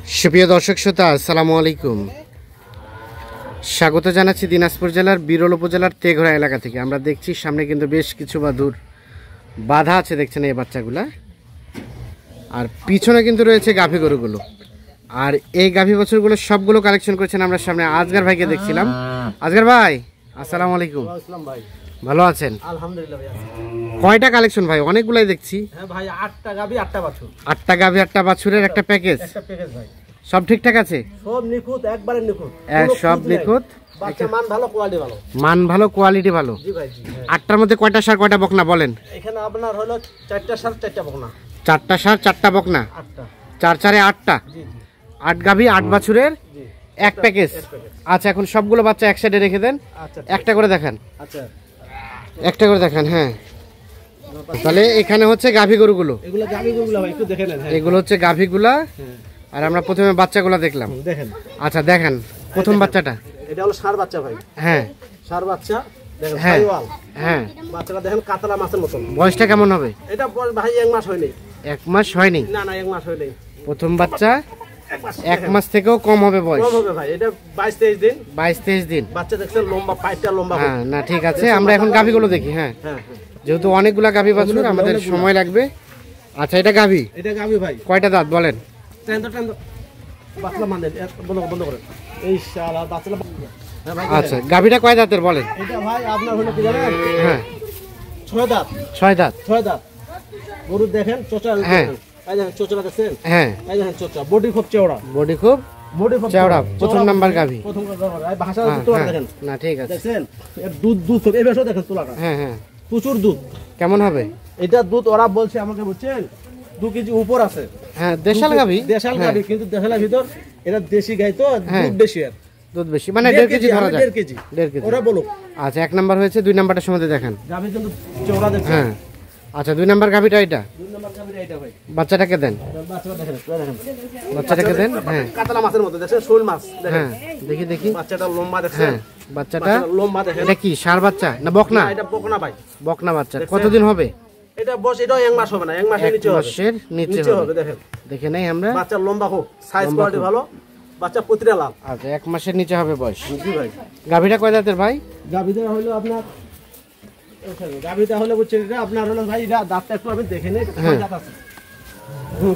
সুপ্রিয় দর্শক শ্রোতা, আসসালামু আলাইকুম। স্বাগত জানাচ্ছি দিনাজপুর জেলার বিরল উপজেলার তেঘরা এলাকা থেকে। আমরা দেখছি সামনে কিন্তু বেশ কিছু বাদুর বাধা আছে, দেখছেন এই বাচ্চাগুলা। আর পিছনে কিন্তু রয়েছে গাভী গরুগুলো। আর এই গাভী বছরগুলো সবগুলো কালেকশন করেছেন আমরা সামনে আজগার ভাইকে দেখছিলাম। আজগার ভাই, আসসালামু আলাইকুম। ভালো আছেন? আলহামদুলিল্লাহ ভাই। কয়টা কালেকশন ভাই? অনেকগুলাই দেখছি। হ্যাঁ ভাই, 8টা গাভী 8টা বাছুর। 8টা গাভী 8টা বাছুরের একটা প্যাকেজ। একটা প্যাকেজ ভাই। সব ঠিকঠাক আছে? সব নিখুঁত, একবারে নিখুঁত। সব নিখুঁত। বাচ্চা মান ভালো, কোয়ালিটি ভালো। মান ভালো, কোয়ালিটি ভালো। জি ভাই জি। 8টার মধ্যে কয়টা সার কয়টা বকনা বলেন? এখানে আপনার হলো 4টা সার 4টা বকনা। 4টা সার 4টা বকনা। 8টা। 4 4 8টা। জি জি। 8 গাভী 8 বাছুরের জি। এক প্যাকেজ। আচ্ছা, এখন সবগুলো বাচ্চা এক সাইডে রেখে দেন। আচ্ছা। একটা করে দেখান। আচ্ছা। একটা করে দেখান। হ্যাঁ, তাহলে এখানে হচ্ছে গাভী গরুগুলো। এগুলো গাভীগুলো ভাই একটু দেখে নেন। এগুলো হচ্ছে গাভীগুলা। আর আমরা প্রথমে বাচ্চাগুলো দেখলাম। দেখেন। আচ্ছা দেখান প্রথম বাচ্চাটা। এটা হলো ষাঁড় বাচ্চা ভাই। হ্যাঁ, ষাঁড় বাচ্চা দেখেন। হ্যাঁ সাইওয়াল। হ্যাঁ। বাচ্চাটা দেখেন কাতলা মাছের মতন। বয়সটা কেমন হবে? এটা ভাই 1 মাস হয়নি। 1 মাস হয়নি? না না, 1 মাস হয়নি। প্রথম বাচ্চা 1 মাস থেকেও কম হবে বয়স। কম হবে ভাই। এটা 22 23 দিন। 22 23 দিন। বাচ্চা দেখছেন লম্বা, পাইটা লম্বা। হ্যাঁ, না ঠিক আছে, আমরা এখন গাভীগুলো দেখি। হ্যাঁ, হ্যাঁ। যেহেতু অনেকগুলা গাভী বাছুর, আমাদের সময় লাগবে। আচ্ছা, এটা গাভী এটা গাভী ভাই। কয়টা দাঁত বলেন? বাচ্চা মান দেন, বন্ধ করেন। এই শালা বাচ্চাটা। হ্যাঁ ভাই। আচ্ছা, গাভীটা কয় দাঁতের বলেন? এটা ভাই আপনার হলো কি জানেন? হ্যাঁ, 6 দাঁত। 6 দাঁত। 6 দাঁত। গরু দেখেন, চোচা। হ্যাঁ। এই দেখেন চোচা দেখছেন? হ্যাঁ, এই দেখেন চোচা, বডি খুব চওড়া। বডি খুব চওড়া। প্রথম নাম্বার গাভী। প্রথম নাম্বার। এই ভাষা তো দেখেন। না ঠিক আছে। দেখছেন? এর দুধ এই বেশও দেখেন তোলাটা। হ্যাঁ হ্যাঁ। প্রচুর দুধ। কেমন হবে এটা দুধ ওরা বলছে আমাকে, বুঝছেন, 2 কেজি উপর আছে। হ্যাঁ, দেশাল গাভী। দেশাল গাভী, কিন্তু দেশালের ভিতর এটা দেশি গাই তো, দুধ বেশি। আর দুধ বেশি, মানে 1.5 কেজি ধরা যায়। 1.5 কেজি। 1.5 কেজি ওরা বলুক। আচ্ছা, 1 নাম্বার হয়েছে। 2 নাম্বারটার সময় দেখান। গাভী কিন্তু চওড়া দেখছেন? হ্যাঁ। আচ্ছা, 2 নাম্বার গাভীটা এটা। 2 নাম্বার গাভীটা এটা ভাই। বাচ্চাটাকে দেন। বাচ্চাটা দেখেন, দেখেন। বাচ্চাটাকে দেন। হ্যাঁ, কাতলা মাছের মতো দেখছেন, শোল মাছ দেখেন। হ্যাঁ, দেখি দেখি। বাচ্চাটা লম্বা দেখছেন? হ্যাঁ, বাচ্চাটা লম্বা দেখেন। এটা কি ষাঁড় বাচ্চা না বকনা? এটা বকনা ভাই। বকনা বাচ্চা। কতদিন হবে এটা? বস এটাও 1 মাস হবে না, 1 মাসের নিচে হবে। 1 মাসের নিচে হবে। দেখেন, দেখে নাই আমরা। বাচ্চা লম্বা হোক, সাইজ কোয়ালিটি ভালো, বাচ্চা প্রতিটা লাভ। আচ্ছা, 1 মাসের নিচে হবে বয়স। জি ভাই। গাভীটা কয় দাঁতের ভাই? গাভীটা হলো আপনার, গাভীটা হলো বুঝছেন, এটা আপনার হলো ভাই, এটা দাঁতটা একটু আপনি দেখে নিন। 6 দাঁত আছে।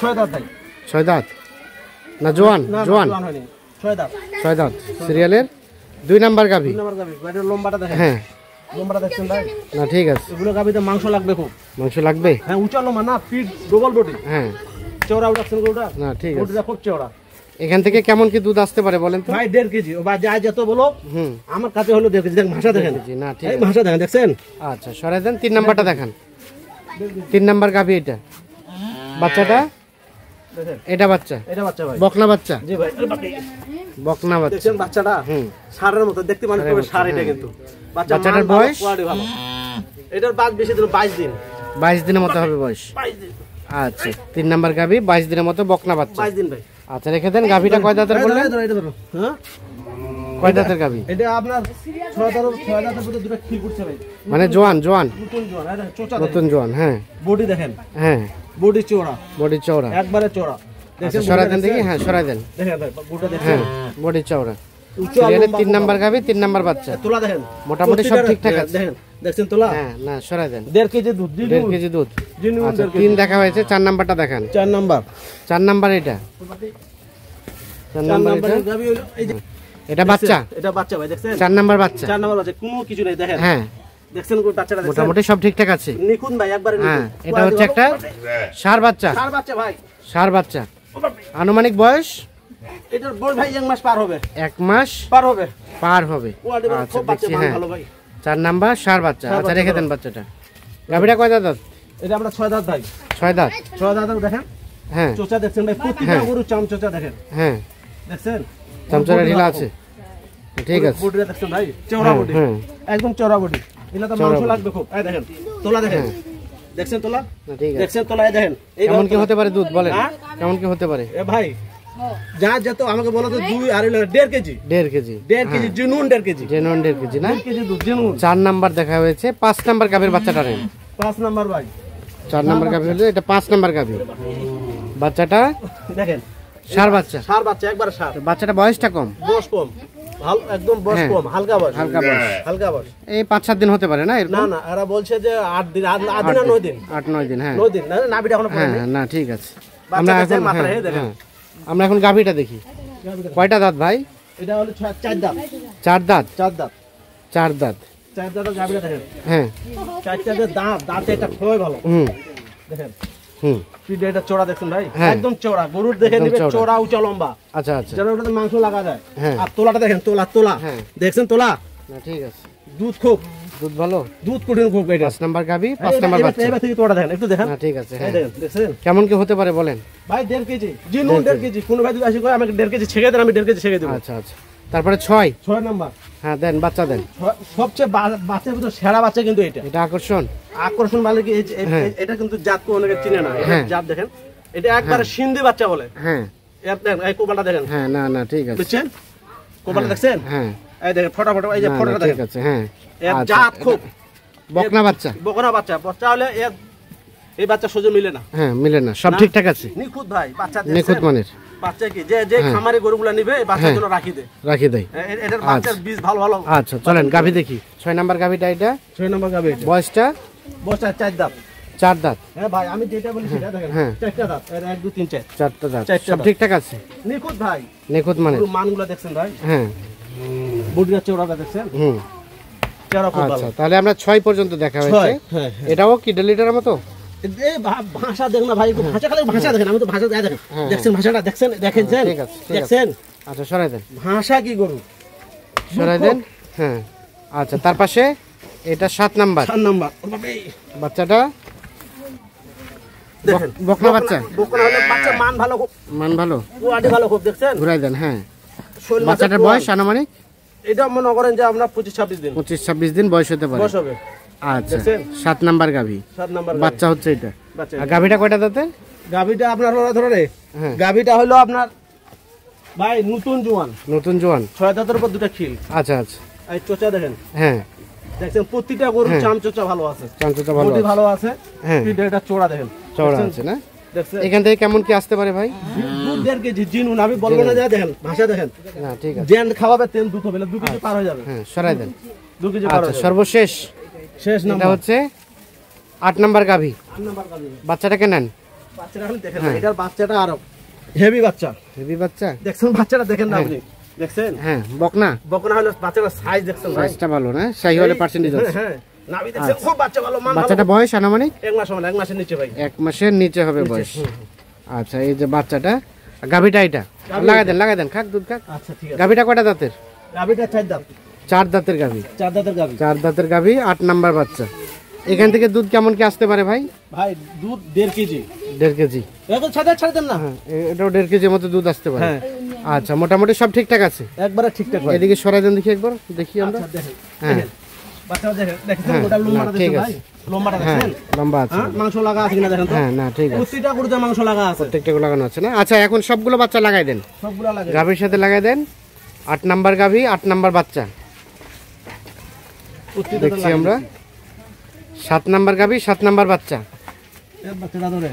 6 দাঁত ভাই। 6 দাঁত না জোয়ান? জোয়ান হয়নি। 6 দাঁত। 6 দাঁত। সিরিয়ালের 2 নাম্বার গাভী। 2 নাম্বার গাভী। এটা লম্বাটা দেখেন। হ্যাঁ, লম্বাটা দেখছেন ভাই? না ঠিক আছে। এগুলো গাভীতে মাংস লাগবে খুব। মাংস লাগবে? হ্যাঁ, উঁচা লম্বা না, পিঠ ডবল বডি। হ্যাঁ, চওড়া উঠাচ্ছেন গরুটা? না ঠিক আছে। বডিটা খুব চওড়া। এখান থেকে কেমন কি দুধ আসতে পারে বলেন তো? ভাই 1.5 কেজি। ও ভাই যা যত বলো, আমার কাছে হলো 1.5 কেজি। দেখেন ভাষা দেখেন। না ঠিক এই আছে। ভাষা দেখেন, দেখছেন? আচ্ছা, সরাই দেন। 3 নাম্বারটা দেখান। 3 নাম্বার গাভী এটা। বাচ্চাটা দেখেন, এটা বাচ্চা? এটা বাচ্চা ভাই। বকনা বাচ্চা? জি ভাই। বকনা বাচ্চা। দেখছেন বাচ্চাটা? ষাঁড়ের মতো দেখতে, মানে পুরো ষাঁড় এটা। কিন্তু বাচ্চাটার বয়স? কোয়ালিটি ভালো। এটার বাদ বেশি দিন 22 দিন। 22 দিনের মতো হবে বয়স। 22 দিন। আচ্ছা, 3 নাম্বার গাভী 22 দিনের মতো বকনা বাচ্চা। 22 দিন ভাই। আচ্ছা, রেখে দেন। গাভীটা কয় দাঁতের বললেন? হ্যাঁ, কয় দাঁতের গাভী? এটা আপনার 6 দাঁতের ভিতরে দুটো খিল করছে ভাই। মানে জোয়ান? জোয়ান, নতুন জোয়ান। এটা চোচা নতুন জোয়ান। হ্যাঁ, বডি দেখেন। হ্যাঁ, বডি চওড়া, বডি চওড়া। একবারে চওড়া। আচ্ছা, সরাই দেন দেখি। হ্যাঁ, সরাই দেন। দেখেন ভাই, গোটা দেখেন। হ্যাঁ, বডি চওড়া। উঁচা সিরিয়ালের লম্বা 3 নাম্বার গাভী 3 নাম্বার বাচ্চা। তোলা দেখেন, মোটামুটি সব ঠিকঠাক আছে। দেখেন, দেখছেন তোলা? হ্যাঁ, না সরাই দেন। 1.5 কেজি দুধ। 1.5 কেজি দুধ। জিনুইন আচ্ছা, 1.5 কেজি। 3 দেখা হয়েছে। 4 নাম্বারটা দেখান। 4 নাম্বার। 4 নাম্বার এটা। 4 নাম্বার এটা। নাম্বারের গাভী হলো এই যে। এটা বাচ্চা? এটা বাচ্চা ভাই, দেখছেন? 4 নাম্বার বাচ্চা। 4 নাম্বার বাচ্চা, কোনো কিছু নেই দেখেন। হ্যাঁ, দেখছেন বাচ্চাটা? দেখছেন? মোটামুটি সব ঠিকঠাক আছে। নিখুঁত ভাই, একবারে হ্যাঁ, নিখুঁত। এটা হচ্ছে একটা ষাঁড় বাচ্চা। ষাঁড় বাচ্চা ভাই। ষাঁড় বাচ্চা। আনুমানিক বয়স? এটার বয়স ভাই 1 মাস পার হবে। 1 মাস পার হবে। পার হবে। কোয়ালিটি আচ্ছা, খুব বাচ্চা দেখছি। মান হ্যাঁ, ভালো ভাই। 4 নাম্বার ষাঁড় বাচ্চা। আচ্ছা, রেখে দেন বাচ্চাটা। গাভীটা কয় দাঁত? এটা আমরা 6 দাঁত ভাই। 6 দাঁত। 6 দাঁত দেখেন। হ্যাঁ, চোচা দেখছেন ভাই, প্রতিটা গরু চামচোচা দেখেন। হ্যাঁ, দেখছেন? চামচারা ঢিলা আছে। ঠিক আছে। বডিটা দেখছেন ভাই, চওড়া বডি। হ্যাঁ, একদম চওড়া বডি। এটা তো মাংস লাগবে খুব। এই দেখেন তোলা, দেখেন। দেখছেন তোলা? না ঠিক আছে। দেখছেন তোলা? এই দেখেন। কেমন কি হতে পারে দুধ বলেন? কেমন কি হতে পারে? এ ভাই, যা যত আমাকে বলো তো 2 আর 1.5 KG. 1.5 KG. 1.5 KG genuine 1.5 KG. Genuine 1.5 KG না? 1.5 কেজি দুধ জিনুইন। 4 নাম্বার দেখা হয়েছে। 5 নাম্বার গাভীর বাচ্চাটা নেন। 5 নাম্বার ভাই। 4 নাম্বার গাভী হলে এটা 5 নাম্বার গাভী। বাচ্চাটা দেখেন সার বাচ্চা, সার বাচ্চা, একবার সার। তো বাচ্চাটা বয়সটা কম, বয়স কম, একদম বয়স হ্যাঁ। কম, হালকা বয়স, হালকা বয়স, হালকা বয়স। এই 5-7 দিন হতে পারে না এরকম? না না, এরা বলছে যে 8 দিন, 8 দিন আর 9 দিন, 8-9 দিন। হ্যাঁ 9 দিন না, নাভিটা এখনো হ্যাঁ পড়েনি। না ঠিক আছে। বাচ্চা আমরা কাচ্চা এখন মাথা হ্যাঁ, রেখে দেখেন। হ্যাঁ। আমরা এখন গাভীটা দেখি, কয়টা দাঁত ভাই? এটা হলো 4 দাঁত, 4 দাঁত, 4 দাঁত, 4 দাঁত। 4 দাঁতের গাভীটা দেখেন। হ্যাঁ 4টা যে দাঁত, দাঁতে এটা খুবই ভালো হুম দেখেন। হুম পিঠে এটা চওড়া দেখছেন ভাই, হ্যাঁ। একদম চওড়া, গরুর দেখে একদম নিবে চওড়া। চওড়া উঁচা লম্বা, আচ্ছা আচ্ছা যেন ওটাতে মাংস লাগা যায়। হ্যাঁ। আর তোলাটা দেখেন, তোলা তোলা হ্যাঁ। দেখছেন তোলা, না ঠিক আছে, দুধ খুব, দুধ ভালো। দুধ কঠিন খুব এটা। 5 নাম্বার গাভী, 5 নাম্বার বাচ্চা। এবার থেকে তোলাটা দেখেন, একটু দেখেন। না ঠিক আছে এই হ্যাঁ। দেখেন, দেখছেন কেমন কি হতে পারে বলেন? ভাই 1.5 কেজি, জিনুন 1.5 কেজি। কোনো ভাই যদি আসি করে আমাকে 1.5 কেজি ছেড়ে দেন, আমি 1.5 কেজি ছেড়ে দেবো। আচ্ছা আচ্ছা, তারপরে 6। 6 নাম্বার, হ্যাঁ দেন, বাচ্চা দেন। সবচেয়ে বাচ্চার ভিতর সেরা বাচ্চা কিন্তু এটা। এটা আকর্ষণ। আকর্ষণ মানে কি হ্যাঁ। এটা কিন্তু জাত কো অনেকে চিনে না, এটা হ্যাঁ। জাত দেখেন, এটা একবারে সিন্ধি বাচ্চা বলে। হ্যাঁ এই কোপালটা দেখেন, হ্যাঁ না না ঠিক আছে। বুঝছেন কোপালটা দেখছেন? হ্যাঁ এই দেখেন ফটাফট, এই যে না, না, ফটোটা ঠিক দেখেন, আছে হ্যাঁ। এর আচ্ছা, জাত খুব বকনা বাচ্চা। বকনা বাচ্চা, বাচ্চা হলে এই বাচ্চা সোজা মিলে না, হ্যাঁ মিলে না, সব না। ঠিকঠাক আছে, নিখুঁত ভাই বাচ্চা, নিখুঁত দেখছেন? মানের। বাচ্চা কি যে খামারে গরুগুলা নিবে এই বাচ্চার হ্যাঁ। জন্য রাখি দে, রাখি দেয়। এটার বাচ্চার বীজ ভালো ভালো। আচ্ছা চলেন গাভী দেখি। 6 নাম্বার গাভীটা, এটা 6 নম্বর গাবে এটা, বয়সটা বসটা 4 দাঁত। 4 দাঁত। হ্যাঁ ভাই, আমি যেটা বলি সেটা দেখেন, হ্যাঁ। 4টা দাঁত, 1 2 3 4, 4টা দাঁত, 4টা সব দাঁত। ঠিকঠাক আছে, নিখুঁত ভাই, নিখুঁত মানের। পুরো মানগুলা দেখছেন ভাই, হ্যাঁ বডিটা চওড়াটা দেখছেন, হুম চওড়া খুব ভালো। আচ্ছা, তাহলে আমরা 6 পর্যন্ত দেখা হয়েছে। হ্যাঁ হ্যাঁ। এটাও কি ডেলিটারের মতো? এই ভাষা দেখেন না ভাই, একটু ভাষা খালি ভাষা দেখেন, আমি তো ভাষা দেখেন, হ্যাঁ। দেখছেন ভাষাটা দেখছেন, দেখেন ঠিক আছে, ঠিক আছে। দেখছেন আচ্ছা সরাই দেন, ভাষা কি গরু, সরাই দেন। হ্যাঁ আচ্ছা, তার পাশে এটা 7 নাম্বার 4 নাম্বার বাচ্চাটা, দেখেন, বকনা বাচ্চা। বকনা হলে বাচ্চা মান ভালো খুব, মান ভালো, কোয়ালিটি ভালো খুব, দেখছেন ঘুরাই দেন। হ্যাঁ শৈল মাছের বাচ্চাটার বয়স আনুমানিক এটা মনে করেন যে আমরা 25-26 দিন 25-26 দিন বয়স হতে পারে। বয়স হবে। আচ্ছা দেখছেন? 7 নাম্বার গাভী, 7 নাম্বার বাচ্চা হচ্ছে এটা। বাচ্চা। আর গাভীটা কয়টা দাঁতে? গাভিটা আপনার হলো ধরে রে, হ্যাঁ গাভিটা হলো আপনার ভাই নতুন জোয়ান, নতুন জোয়ান। 6 দাঁতের উপর 2টা খিল। আচ্ছা আচ্ছা এই চোচা দেখেন, হ্যাঁ, দেখছেন প্রতিটা গরু হ্যাঁ। চামচোচা ভালো আছে, চামচটা ভালো বডি আছে। ভালো আছে, হ্যাঁ পিঠে এটা চোড়া দেখেন, চওড়া দেখছেন? আছে না? দেখছেন এখান থেকে কেমন কি আসতে পারে ভাই? দুধ 1.5 কেজি জিনুন, আমি বলবো না, যা দেখেন ভাষা দেখেন, না ঠিক আছে জেন খাওয়াবে তেল দুধ হবে, 2 কেজি পার হয়ে যাবে, হ্যাঁ সরাই দেন। 2 কেজি পার আচ্ছা হয়ে যাবে। সর্বশেষ শেষ এটা নাম্বার হচ্ছে 8 নাম্বার গাভী, 8 নাম্বার গাভি। বাচ্চাটাকে নেন। বাচ্চাটা খালি দেখেন, হ্যাঁ। এটার বাচ্চাটা আরো হেভি বাচ্চা, হেভি বাচ্চা। দেখছেন বাচ্চাটা দেখেন না আপনি, দেখছেন হ্যাঁ বকনা, বকনা হলো বাচ্চাটার সাইজ দেখছেন ভাই, সাইজটা ভালো না? শাহিওয়ালের পার্সেন্টেজ আছে। হ্যাঁ নাভি দেখছেন খুব বাচ্চা ভালো, মান ভালো। বাচ্চাটা বয়স আনুমানিক 1 মাস হবে না, 1 মাসের নিচে ভাই। 1 মাসের নিচে হবে বয়স। আচ্ছা এই যে বাচ্চাটা, গাভীটা এটা লাগাই দেন, খাক দুধ খাক। আচ্ছা ঠিক আছে, গাভীটা কয়টা দাঁতের? গাভিটা 4 দাঁত, 4 দাঁতের গাভী, 4 দাঁতের গাভি। 4 দাঁতের গাভী, 8 নাম্বার বাচ্চা। এখান থেকে দুধ কেমন কি আসতে পারে ভাই? ভাই দুধ 1.5 কেজি, 1.5 কেজি। এখন ছাড় দেন না। হ্যাঁ এটাও 1.5 কেজির মতো দুধ আসতে পারে। হ্যাঁ আচ্ছা মোটামুটি সব ঠিকঠাক আছে। একবারে ঠিকঠাক ভাই। এদিকে সরাই দেন দেখি একবার, দেখি আমরা। আচ্ছা দেখেন, হ্যাঁ। দেখেন বাচ্চা দেখেন, দেখছেন হ্যাঁ, ওটা লম্বাটা না, দেখছেন ঠিক ভাই, আছে। লম্বাটা হ্যাঁ দেখছেন, লম্বা আছে। হ্যাঁ মাংস লাগা আছে কিনা দেখেন তো, হ্যাঁ না ঠিক আছে, প্রতিটা গরুতে মাংস লাগা আছে, প্রত্যেকটা লাগানো আছে না? আচ্ছা এখন সবগুলো বাচ্চা লাগাই দেন, সবগুলা লাগে। গাভীর সাথে লাগাই দেন। 8 নাম্বার গাভী, 8 নাম্বার বাচ্চা প্রতিটা দেখছি আমরা। 7 নাম্বার গাভী, 7 নাম্বার বাচ্চা। এর বাচ্চাটা ধরে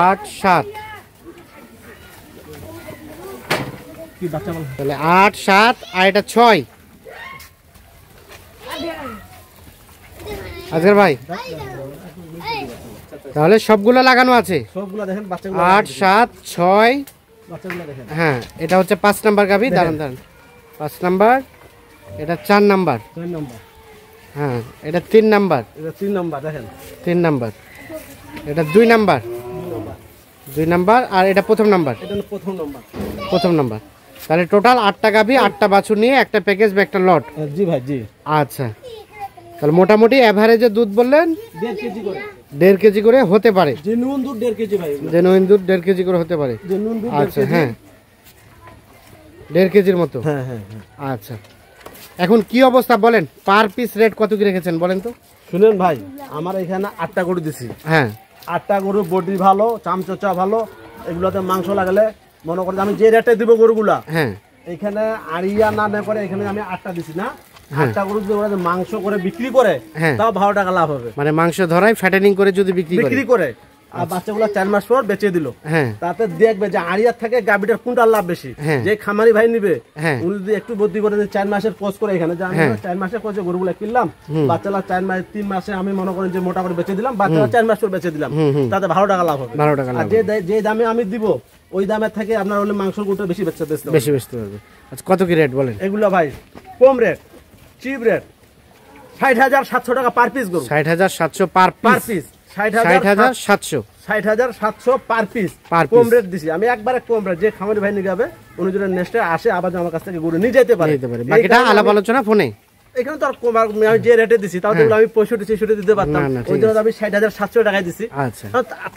8 7, কি বাচ্চা বল, তাহলে 8 7 আর এটা 6। আজকের ভাই তাহলে সবগুলো লাগানো আছে। সবগুলা দেখেন বাচ্চাগুলো, 8 7 6। বাচ্চাগুলো দেখেন, হ্যাঁ এটা হচ্ছে 5 নাম্বার গাভী, দাঁড়ান 5 নাম্বার, এটা 4 নাম্বার, 6 নম্বর, হ্যাঁ এটা 3 নাম্বার, এটা 3 নম্বর দেখেন, 3 নাম্বার, এটা 2 নাম্বার, 2 নাম্বার, আর এটা প্রথম নাম্বার, এটা হলো প্রথম নম্বর। প্রথম নাম্বার। তাহলে টোটাল 8টা গাভী, 8টা বাছুর নিয়ে একটা প্যাকেজ বা একটা লট। জি ভাই জি, আচ্ছা তাহলে মোটামুটি অ্যাভারেজে দুধ বললেন 1.5 কেজি করে, 1.5 কেজি করে হতে পারে। জেনুইন দুধ 1.5 কেজি ভাই, জেনুইন দুধ 1.5 কেজি করে হতে পারে। জেনুইন দুধ 1.5 আচ্ছা কেজি। হ্যাঁ 1.5 কেজির মতো। হ্যাঁ হ্যাঁ হ্যাঁ। আচ্ছা এখন কি অবস্থা বলেন, পার পিস রেট কত কি রেখেছেন বলেন তো? শুনেন ভাই, আমার এখানে 8টা গরু দিছি, হ্যাঁ 8টা গরু বডি ভালো, চামচোচা ভালো, এগুলোতে মাংস লাগলে মনে করেন আমি যে রেটে দিব গরুগুলা, হ্যাঁ এখানে আড়িয়া না করে এখানে আমি 8টা দিছি না, হ্যাঁ। 8টা গরু যদি ওরা যে মাংস করে বিক্রি করে, হ্যাঁ। তাও 12 টাকা লাভ হবে, মানে মাংস ধরাই ফ্যাটেনিং করে যদি বিক্রি করে। বিক্রি করে আর বাচ্চাগুলো 4 মাস পর বেচে দিল। হ্যাঁ তাতে দেখবে যে আড়িয়ার থেকে গাভীটার কোনটা লাভ বেশি। হ্যাঁ। যে খামারি ভাই নিবে হ্যাঁ। উনি যদি একটু বুদ্ধি করে 4 মাসের কোর্স করে এখানে যে আমি 4 মাসের কোর্সে গরুগুলো কিনলাম, বাচ্চালা 4 মাস 3 মাসে আমি মনে করেন যে মোটা করে বেচে দিলাম, বাচ্চালা 4 মাস পর বেচে দিলাম, তাতে 12 টাকা লাভ হবে। 12 টাকা আর লাভ যে দামে আমি দিব ওই দামের থেকে আপনার হলে মাংসের গুঁটো বেশি বেচতে বেশি বেচতে পারবে। আচ্ছা কত কি রেট বলেন? এগুলো ভাই কম রেট, চিপ রেট, 60,700 টাকা পার পিস গরু। 60,700 per per piece. Piece 60,700 60,700 per piece Per কম piece। রেট দিছি আমি, একবারে কম রেট। যে খামারি ভাই নিয়ে যাবে উনি যদি নেক্সটে আসে আবার আমার কাছ থেকে গরু নিয়ে যেতে পারে। নিতে পারে। বাকিটা আলাপ আলোচনা ফোনে। এখানে তো আর কম, আমি যে রেটে দিছি তাও তো আমি 65-66 দিতে পারতাম, না, না, ঠিক ওই জন্য আমি 60,700 টাকায় দিছি। আচ্ছা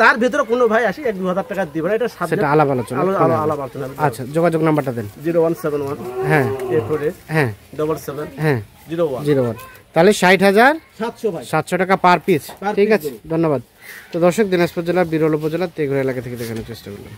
তার ভিতরে কোনো ভাই আসি 1-2 হাজার টাকা দিবে না, এটা সেটা আলাপ আলোচনা। আলাপ আলোচনা। আচ্ছা যোগাযোগ নাম্বারটা দেন। 0171 হ্যাঁ 848 হ্যাঁ 77 হ্যাঁ 01 01। তাহলে 60,700 ভাই। টাকা পার পিস। Per ঠিক piece আছে, ধন্যবাদ। তো দর্শক, দিনাজপুর জেলার বিরল উপজেলার তেঘরা এলাকা থেকে দেখানোর চেষ্টা করলাম।